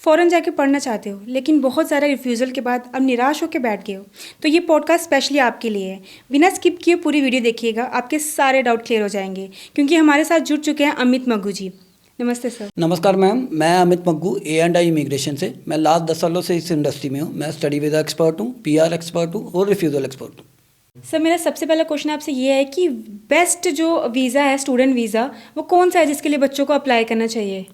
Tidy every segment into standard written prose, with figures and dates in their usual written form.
Foreign जाके पढ़ना चाहते हो लेकिन बहुत सारे रिफ्यूज़ल के बाद अब निराश होकर बैठ गए हो, तो ये पॉडकास्ट स्पेशली आपके लिए है। बिना स्किप किए पूरी वीडियो देखिएगा, आपके सारे डाउट क्लियर हो जाएंगे क्योंकि हमारे साथ जुड़ चुके हैं अमित मग्गू जी। नमस्ते सर। नमस्कार मैम, मैं अमित मग्गू A&I इमिग्रेशन से। मैं लास्ट 10 सालों से इस इंडस्ट्री में हूँ। मैं स्टडी वीज़ा एक्सपर्ट हूँ, PR एक्सपर्ट हूँ और रिफ्यूज़ल एक्सपर्ट हूँ। सर मेरा सबसे पहला क्वेश्चन आपसे ये है कि बेस्ट जो वीज़ा है, स्टूडेंट वीज़ा, वो कौन सा है जिसके लिए बच्चों को अप्लाई करना चाहिए?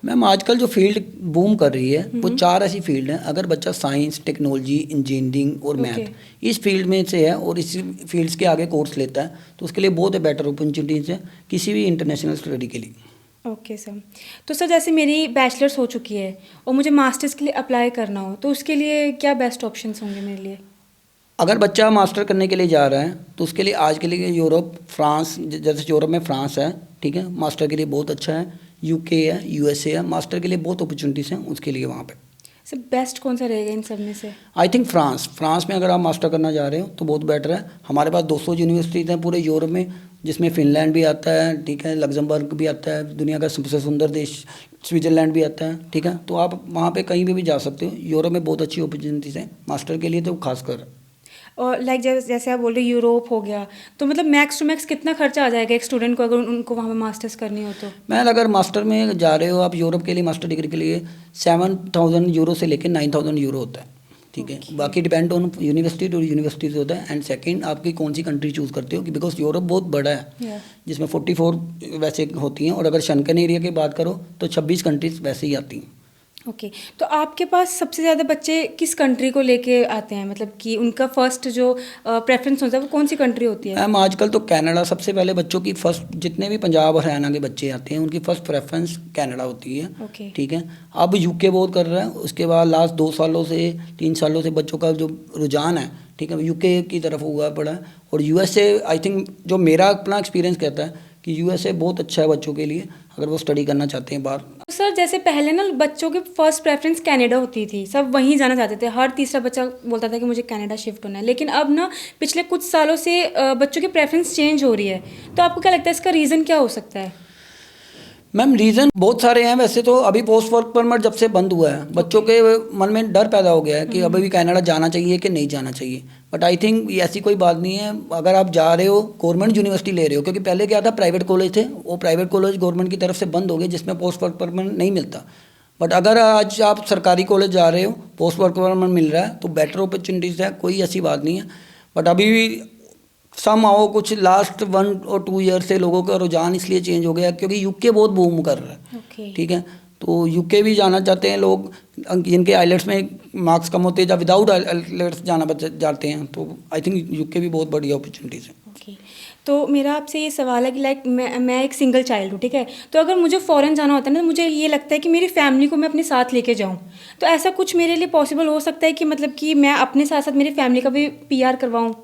मैम आजकल जो फील्ड बूम कर रही है वो 4 ऐसी फील्ड हैं। अगर बच्चा साइंस, टेक्नोलॉजी, इंजीनियरिंग और मैथ इस फील्ड में से है और इस फील्ड्स के आगे कोर्स लेता है तो उसके लिए बहुत बेटर अपॉर्चुनिटीज़ है किसी भी इंटरनेशनल स्टडी के लिए। Okay sir. तो सर जैसे मेरी बैचलर्स हो चुकी है और मुझे मास्टर्स के लिए अप्लाई करना हो तो उसके लिए क्या बेस्ट ऑप्शंस होंगे मेरे लिए? अगर बच्चा मास्टर करने के लिए जा रहा है तो उसके लिए आज के लिए यूरोप, फ्रांस, जैसे यूरोप में फ्रांस है, ठीक है, मास्टर के लिए बहुत अच्छा है। UK है, USA है, मास्टर के लिए बहुत अपॉर्चुनिटीज़ हैं उसके लिए वहाँ पे। सर बेस्ट कौन सा रहेगा इन सब में से? आई थिंक फ्रांस में अगर आप मास्टर करना चाह रहे हो तो बहुत बेटर है। हमारे पास 200 यूनिवर्सिटीज़ हैं पूरे यूरोप में, जिसमें फिनलैंड भी आता है, ठीक है, लग्जमबर्ग भी आता है, दुनिया का सबसे सुंदर देश स्विट्ज़रलैंड भी आता है, ठीक है। तो आप वहाँ पे कहीं भी जा सकते हो। यूरोप में बहुत अच्छी अपॉर्चुनिटीज़ हैं मास्टर के लिए तो खासकर। और लाइक जैसे आप बोल रहे यूरोप हो गया, तो मतलब मैक्स टू मैक्स कितना खर्चा आ जाएगा एक स्टूडेंट को अगर उनको वहाँ पे मास्टर्स करनी हो तो? मैं अगर मास्टर में जा रहे हो आप यूरोप के लिए, मास्टर डिग्री के लिए 7,000 यूरो से लेकर 9,000 यूरो होता है, ठीक है। बाकी depend on university to universities होता है। एंड सेकंड आपकी कौन सी कंट्री चूज़ करते हो, बिकॉज यूरोप बहुत बड़ा है जिसमें 44 वैसे होती हैं, और अगर शंकन एरिया की बात करो तो 26 कंट्रीज वैसे ही आती हैं। ओके तो आपके पास सबसे ज़्यादा बच्चे किस कंट्री को लेके आते हैं, मतलब कि उनका फर्स्ट जो प्रेफरेंस होता है वो कौन सी कंट्री होती है? मैम आजकल तो कनाडा सबसे पहले बच्चों की फर्स्ट, जितने भी पंजाब और हरियाणा के बच्चे आते हैं उनकी फर्स्ट प्रेफरेंस कनाडा होती है, ठीक है। अब UK बहुत कर रहा है, उसके बाद लास्ट 2 सालों से 3 सालों से बच्चों का जो रुझान है, ठीक है, UK की तरफ हुआ पड़ा है। और USA आई थिंक, जो मेरा अपना एक्सपीरियंस कहता है कि USA बहुत अच्छा है बच्चों के लिए अगर वो स्टडी करना चाहते हैं बाहर। तो सर जैसे पहले ना बच्चों की फर्स्ट प्रेफरेंस कनाडा होती थी, सब वहीं जाना चाहते थे, हर तीसरा बच्चा बोलता था कि मुझे कनाडा शिफ्ट होना है। लेकिन अब ना पिछले कुछ सालों से बच्चों की प्रेफरेंस चेंज हो रही है, तो आपको क्या लगता है इसका रीज़न क्या हो सकता है? मैम रीज़न बहुत सारे हैं वैसे तो। अभी पोस्ट वर्क परमिट जब से बंद हुआ है बच्चों के मन में डर पैदा हो गया है कि अभी भी कनाडा जाना चाहिए कि नहीं जाना चाहिए। बट आई थिंक ऐसी कोई बात नहीं है। अगर आप जा रहे हो, गवर्नमेंट यूनिवर्सिटी ले रहे हो, क्योंकि पहले क्या था प्राइवेट कॉलेज थे, वो प्राइवेट कॉलेज गवर्नमेंट की तरफ से बंद हो गए जिसमें पोस्ट वर्क परमिट नहीं मिलता। बट अगर आज आप सरकारी कॉलेज जा रहे हो, पोस्ट वर्क परमिट मिल रहा है तो बेटर अपॉर्चुनिटीज़ है, कोई ऐसी बात नहीं है। बट अभी भी सम आओ कुछ लास्ट 1 और 2 ईयर से लोगों का रुझान इसलिए चेंज हो गया क्योंकि UK बहुत बूम कर रहा है, ठीक है। तो UK भी जाना चाहते हैं लोग जिनके आइलेट्स में मार्क्स कम होते हैं या विदाउट आइलेट्स जाना जाते हैं। तो आई थिंक UK भी बहुत बढ़िया अपॉर्चुनिटीज़ है। ओके तो मेरा आपसे ये सवाल है कि लाइक मैं एक सिंगल चाइल्ड हूँ, ठीक है। तो अगर मुझे फ़ॉरेन जाना होता है ना, मुझे ये लगता है कि मेरी फैमिली को मैं अपने साथ लेके जाऊँ, तो ऐसा कुछ मेरे लिए पॉसिबल हो सकता है कि मतलब कि मैं अपने साथ साथ मेरी फैमिली का भी PR करवाऊँ?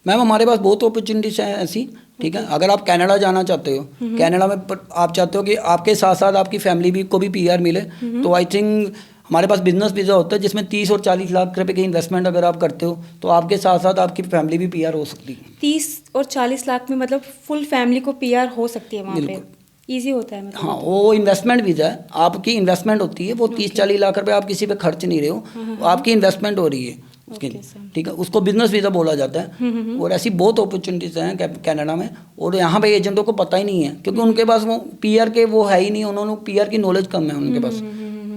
मैम हमारे पास बहुत अपॉर्चुनिटीज़ हैं ऐसी, ठीक है। अगर आप कनाडा जाना चाहते हो, कनाडा में आप चाहते हो कि आपके साथ साथ आपकी फैमिली भी को भी PR मिले, तो आई थिंक हमारे पास बिजनेस वीज़ा होता है जिसमें 30 और 40 लाख रुपए की इन्वेस्टमेंट अगर आप करते हो तो आपके साथ साथ आपकी फैमिली भी PR हो सकती है। 30 और 40 लाख में मतलब फुल फैमिली को PR हो सकती है वहाँ पे? ईजी होता है मतलब? हाँ, वो इन्वेस्टमेंट वीज़ा है, आपकी इन्वेस्टमेंट होती है। वो 30-40 लाख रुपए आप किसी पे खर्च नहीं रहे हो, आपकी इन्वेस्टमेंट हो रही है उसकी, ठीक है। उसको बिजनेस वीज़ा बोला जाता है। और ऐसी बहुत अपॉर्चुनिटीज़ हैं कनाडा में, और यहाँ पे एजेंटों को पता ही नहीं है क्योंकि उनके पास वो PR के वो है ही नहीं, उन्होंने PR की नॉलेज कम है उनके पास।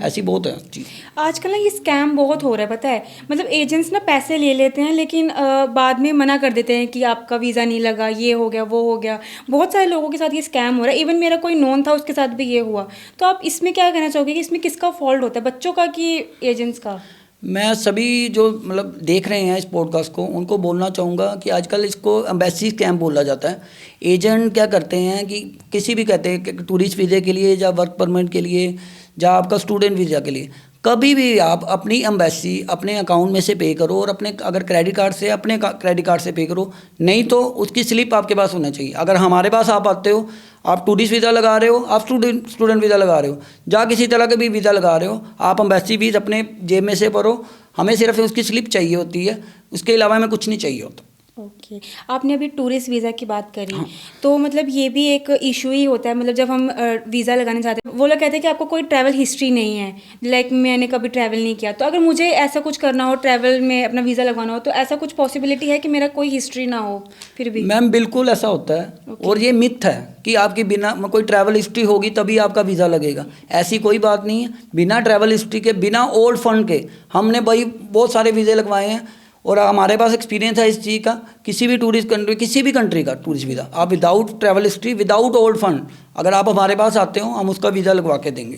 ऐसी बहुत है चीज़। आजकल ना ये स्कैम बहुत हो रहा है, पता है। मतलब एजेंट्स ना पैसे ले लेते हैं लेकिन बाद में मना कर देते हैं कि आपका वीज़ा नहीं लगा, ये हो गया वो हो गया। बहुत सारे लोगों के साथ ये स्कैम हो रहा है। इवन मेरा कोई नोन था, उसके साथ भी ये हुआ। तो आप इसमें क्या कहना चाहोगे कि इसमें किसका फॉल्ट होता है, बच्चों का कि एजेंट्स का? मैं सभी जो मतलब देख रहे हैं इस पॉडकास्ट को उनको बोलना चाहूँगा कि आजकल इसको एम्बेसी स्कैम बोला जाता है। एजेंट क्या करते हैं कि किसी भी कहते हैं कि टूरिस्ट वीज़े के लिए या वर्क परमिट के लिए या आपका स्टूडेंट वीज़ा के लिए, कभी भी आप अपनी एम्बेसी अपने अकाउंट में से पे करो, और अपने अगर क्रेडिट कार्ड से अपने क्रेडिट कार्ड से पे करो, नहीं तो उसकी स्लिप आपके पास होना चाहिए। अगर हमारे पास आप आते हो, आप टूरिस्ट वीज़ा लगा रहे हो, आप स्टूडेंट वीज़ा लगा रहे हो, या किसी तरह के भी वीज़ा लगा रहे हो, आप एम्बेसी फीस अपने जेब में से भरो, हमें सिर्फ उसकी स्लिप चाहिए होती है, उसके अलावा हमें कुछ नहीं चाहिए होता। ओके। आपने अभी टूरिस्ट वीज़ा की बात करी, तो मतलब ये भी एक इशू ही होता है, मतलब जब हम वीज़ा लगाने जाते हैं वो लोग कहते हैं कि आपको कोई ट्रैवल हिस्ट्री नहीं है, लाइक मैंने कभी ट्रैवल नहीं किया, तो अगर मुझे ऐसा कुछ करना हो, ट्रैवल में अपना वीज़ा लगवाना हो, तो ऐसा कुछ पॉसिबिलिटी है कि मेरा कोई हिस्ट्री ना हो फिर भी? मैम बिल्कुल ऐसा होता है और ये मिथ है कि आपकी बिना कोई ट्रैवल हिस्ट्री होगी तभी आपका वीज़ा लगेगा। ऐसी कोई बात नहीं है। बिना ट्रैवल हिस्ट्री के, बिना ओल्ड फंड के हमने भाई बहुत सारे वीज़े लगवाए हैं और हमारे पास एक्सपीरियंस है इस चीज़ का। किसी भी टूरिस्ट कंट्री, किसी भी कंट्री का टूरिस्ट वीज़ा आप without travel history, without old fund अगर आप हमारे पास आते हो, हम उसका वीज़ा लगवा के देंगे।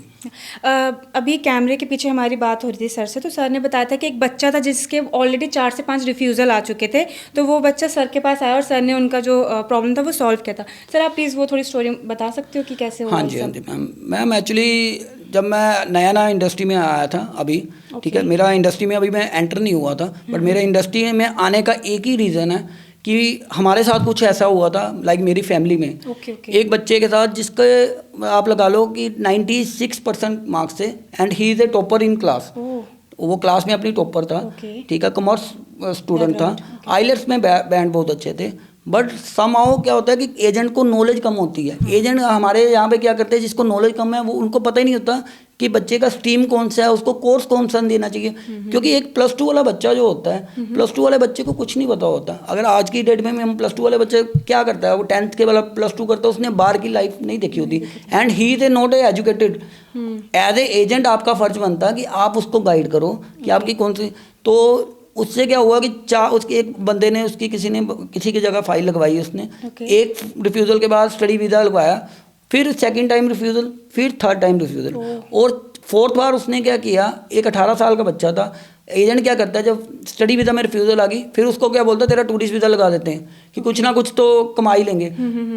अभी कैमरे के पीछे हमारी बात हो रही थी सर से, तो सर ने बताया था कि एक बच्चा था जिसके ऑलरेडी 4 से 5 रिफ्यूज़ल आ चुके थे, तो वो बच्चा सर के पास आया और सर ने उनका जो प्रॉब्लम था वो सॉल्व किया था। सर आप प्लीज़ वो थोड़ी स्टोरी बता सकते हो कि कैसे हुआ? हाँ जी, हाँ जी मैम। मैम एक्चुअली जब मैं नया नया इंडस्ट्री में आया था अभी, ठीक है, मेरा इंडस्ट्री में अभी मैं एंटर नहीं हुआ था, बट मेरे इंडस्ट्री में आने का एक ही रीज़न है कि हमारे साथ कुछ ऐसा हुआ था, लाइक मेरी फैमिली में एक बच्चे के साथ जिसके आप लगा लो कि 96% मार्क्स थे and he is a topper in class. वो क्लास में अपनी टॉपर था, ठीक है, कॉमर्स स्टूडेंट था, आइलेट्स में बैंड बहुत अच्छे थे, बट समहाउ क्या होता है कि एजेंट को नॉलेज कम होती है। एजेंट हमारे यहाँ पे क्या करते हैं, जिसको नॉलेज कम है वो उनको पता ही नहीं होता कि बच्चे का स्ट्रीम कौन सा है, उसको कोर्स कौन सा देना चाहिए। क्योंकि एक +2 वाला बच्चा जो होता है, +2 वाले बच्चे को कुछ नहीं पता होता। अगर आज की डेट में हम +2 वाले बच्चे क्या करता है, वो 10th के वाला +2 करता है, उसने बाहर की लाइफ नहीं देखी होती and he is not a educated. As a agent आपका फर्ज बनता है कि आप उसको गाइड करो कि आपकी कौन सी। तो उससे क्या हुआ कि उसके एक बंदे ने किसी की जगह फाइल लगवाई उसने, एक रिफ्यूज़ल के बाद स्टडी वीज़ा लगवाया, फिर सेकंड टाइम रिफ्यूज़ल, फिर थर्ड टाइम रिफ्यूज़ल, और फोर्थ बार उसने क्या किया, एक 18 साल का बच्चा था। एजेंट क्या करता है, जब स्टडी वीज़ा में रिफ्यूज़ल आ गई, फिर उसको क्या बोलता है, तेरा टूरिस्ट वीज़ा लगा देते हैं कि कुछ ना कुछ तो कमा ही लेंगे,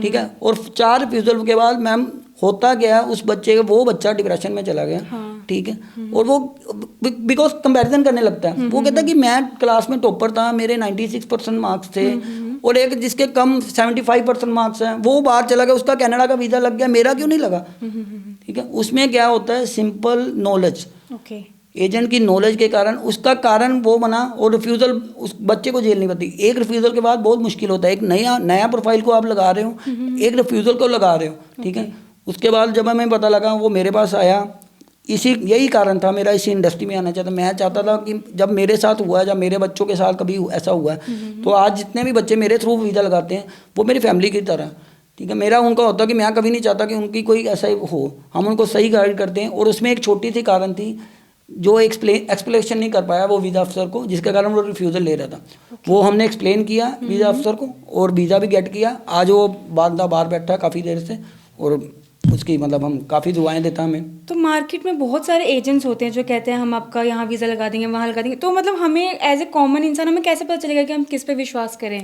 ठीक है। और 4 रिफ्यूज़ल के बाद मैम होता क्या, उस बच्चे वो बच्चा डिप्रेशन में चला गया, ठीक है। और वो बिकॉज कंपैरिजन करने लगता है, वो कहता है कि मैं क्लास में टॉपर था, मेरे 96% मार्क्स थे, और एक जिसके कम 75% मार्क्स हैं वो बाहर चला गया, उसका कनाडा का वीज़ा लग गया, मेरा क्यों नहीं लगा, ठीक है। उसमें क्या होता है, सिंपल नॉलेज, एजेंट की नॉलेज के कारण उसका कारण वो बना, और रिफ्यूज़ल उस बच्चे को झेलनी पड़ती। एक रिफ्यूज़ल के बाद बहुत मुश्किल होता है, एक नया प्रोफाइल को आप लगा रहे हो, एक रिफ्यूज़ल को लगा रहे हो, ठीक है। उसके बाद जब हमें पता लगा, वो मेरे पास आया, यही कारण था मेरा इसी इंडस्ट्री में आना चाहता। मैं चाहता था कि जब मेरे साथ हुआ है, जब मेरे बच्चों के साथ कभी ऐसा हुआ है, तो आज जितने भी बच्चे मेरे थ्रू वीज़ा लगाते हैं वो मेरी फैमिली की तरह, ठीक है। मेरा उनका होता कि मैं कभी नहीं चाहता कि उनकी कोई ऐसा हो, हम उनको सही गाइड करते हैं। और उसमें एक छोटी सी कारण थी जो एक्सप्लेनेशन नहीं कर पाया वो वीज़ा अफसर को, जिसके कारण वो रिफ्यूज़ल ले रहा था। वो हमने एक्सप्लेन किया वीज़ा अफसर को और वीज़ा भी गेट किया। आज वो बाहर बैठा है काफ़ी देर से, और उसकी मतलब हम काफ़ी दुआएं देता हमें। तो मार्केट में बहुत सारे एजेंट्स होते हैं जो कहते हैं हम आपका यहाँ वीज़ा लगा देंगे, वहाँ लगा देंगे, तो मतलब हमें एज ए कॉमन इंसान हमें कैसे पता चलेगा कि हम किस पे विश्वास करें?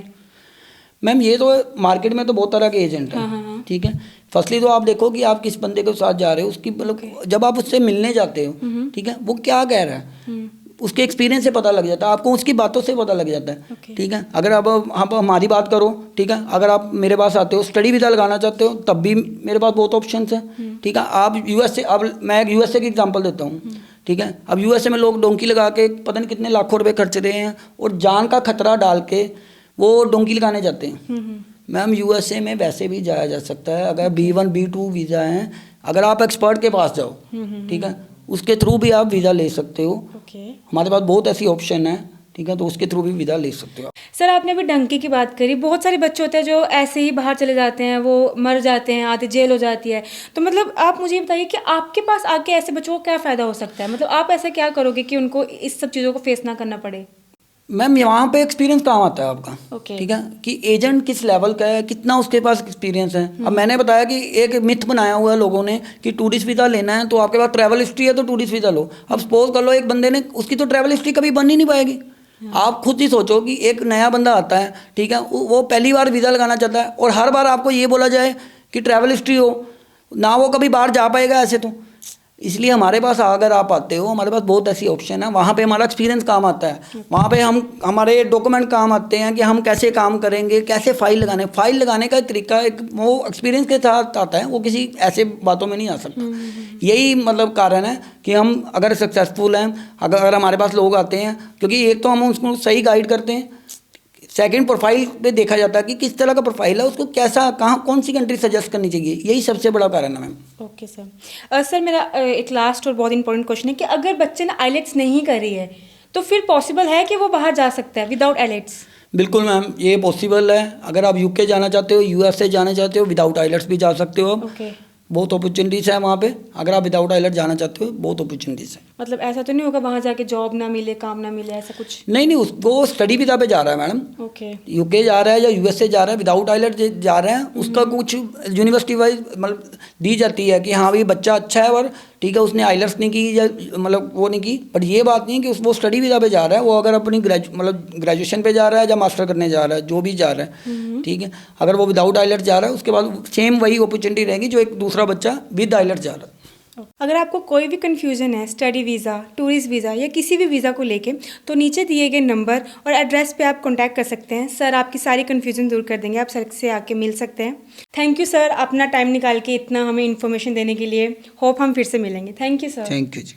मैम ये तो मार्केट में तो बहुत तरह के एजेंट हैं, ठीक है। फर्स्टली तो आप देखो कि आप किस बंदे के साथ जा रहे हो, उसकी मतलब जब आप उससे मिलने जाते हो, ठीक है, वो क्या कह रहा है, उसके एक्सपीरियंस से पता लग जाता है आपको, उसकी बातों से पता लग जाता है, ठीक है। अगर आप हमारी बात करो, ठीक है, अगर आप मेरे पास आते हो, स्टडी वीज़ा लगाना चाहते हो, तब भी मेरे पास बहुत ऑप्शन है, ठीक है। आप यूएसए, अब मैं यूएसए की एग्जांपल देता हूँ, ठीक है। अब यूएसए में लोग डोंकी लगा के पता नहीं कितने लाखों रुपए खर्च रहे हैं और जान का खतरा डाल के वो डोंकी लगाने जाते हैं। मैम यूएसए में वैसे भी जाया जा सकता है, अगर B1 B2 वीज़ा हैं, अगर आप एक्सपर्ट के पास जाओ, ठीक है, उसके थ्रू भी आप वीज़ा ले सकते हो। हमारे पास बहुत ऐसी ऑप्शन है, ठीक है, तो उसके थ्रू भी वीज़ा ले सकते हो। सर आपने अभी डंकी की बात करी, बहुत सारे बच्चे होते हैं जो ऐसे ही बाहर चले जाते हैं, वो मर जाते हैं, आधे जेल हो जाती है, तो मतलब आप मुझे बताइए कि आपके पास आके ऐसे बच्चों को क्या फ़ायदा हो सकता है, मतलब आप ऐसा क्या करोगे कि उनको इस सब चीज़ों को फेस ना करना पड़े? मैम वहाँ पे एक्सपीरियंस काम आता है आपका, ठीक है, कि एजेंट किस लेवल का है, कितना उसके पास एक्सपीरियंस है। अब मैंने बताया कि एक मिथ बनाया हुआ है लोगों ने कि टूरिस्ट वीज़ा लेना है तो आपके पास ट्रैवल हिस्ट्री है तो टूरिस्ट वीज़ा लो। अब सपोज कर लो एक बंदे ने, उसकी तो ट्रैवल हिस्ट्री कभी बन ही नहीं पाएगी। आप खुद ही सोचो कि एक नया बंदा आता है, ठीक है, वो पहली बार वीज़ा लगाना चाहता है और हर बार आपको ये बोला जाए कि ट्रैवल हिस्ट्री हो ना, वो कभी बाहर जा पाएगा ऐसे तो। इसलिए हमारे पास अगर आप आते हो, हमारे पास बहुत ऐसी ऑप्शन है, वहाँ पे हमारा एक्सपीरियंस काम आता है, वहाँ पे हमारे डॉक्यूमेंट काम आते हैं कि हम कैसे काम करेंगे, कैसे फाइल लगाने का तरीका एक वो एक्सपीरियंस के साथ आता है, वो किसी ऐसे बातों में नहीं आ सकता। यही मतलब कारण है कि हम अगर सक्सेसफुल हैं, अगर हमारे पास लोग आते हैं, क्योंकि एक तो हम उसको सही गाइड करते हैं, सेकंड प्रोफाइल पे देखा जाता है कि किस तरह का प्रोफाइल है, उसको कैसा, कहाँ, कौन सी कंट्री सजेस्ट करनी चाहिए, यही सबसे बड़ा कारण है मैम। Okay sir. सर मेरा एक लास्ट और बहुत इंपॉर्टेंट क्वेश्चन है कि अगर बच्चे ने आईलेट्स नहीं करी है तो फिर पॉसिबल है कि वो बाहर जा सकता है विदाउट आईलेट्स? बिल्कुल मैम, ये पॉसिबल है। अगर आप यूके जाना चाहते हो, यूएसए जाना चाहते हो, विदाउट आइलेट्स भी जा सकते हो। ओके। बहुत अपॉर्चुनिटीज़ है वहाँ पे। अगर आप विदाउट आइलेट जाना चाहते हो, बहुत अपॉर्चुनिटीज़ है। मतलब ऐसा तो नहीं होगा वहाँ जाके जॉब ना मिले, काम ना मिले, ऐसा कुछ? नहीं नहीं, उसको स्टडी वीज़ा पे जा रहा है मैडम। ओके। यूके जा रहा है या यूएसए जा रहा है, विदाउट आइलेट जा रहे हैं, उसका कुछ यूनिवर्सिटी वाइज मतलब दी जाती है कि हाँ भाई बच्चा अच्छा है और ठीक है, उसने आइलेट्स नहीं की या मतलब वो नहीं की, बट ये बात नहीं है कि वो स्टडी वीज़ा पे जा रहा है। वो अगर अपनी मतलब ग्रेजुएशन पे जा रहा है या मास्टर करने जा रहा है, जो भी जा रहा है, ठीक है, अगर वो विदाउट आइलेट जा रहा है, उसके बाद सेम वही अपॉर्चुनिटी रहेगी जो एक दूसरा बच्चा विद आइलेट जा रहा है। अगर आपको कोई भी कन्फ्यूज़न है स्टडी वीज़ा, टूरिस्ट वीज़ा या किसी भी वीज़ा को लेके, तो नीचे दिए गए नंबर और एड्रेस पे आप कांटेक्ट कर सकते हैं। सर आपकी सारी कन्फ्यूज़न दूर कर देंगे, आप सर से आके मिल सकते हैं। थैंक यू सर, अपना टाइम निकाल के इतना हमें इन्फॉर्मेशन देने के लिए। होप हम फिर से मिलेंगे। Thank you sir. Thank you ji.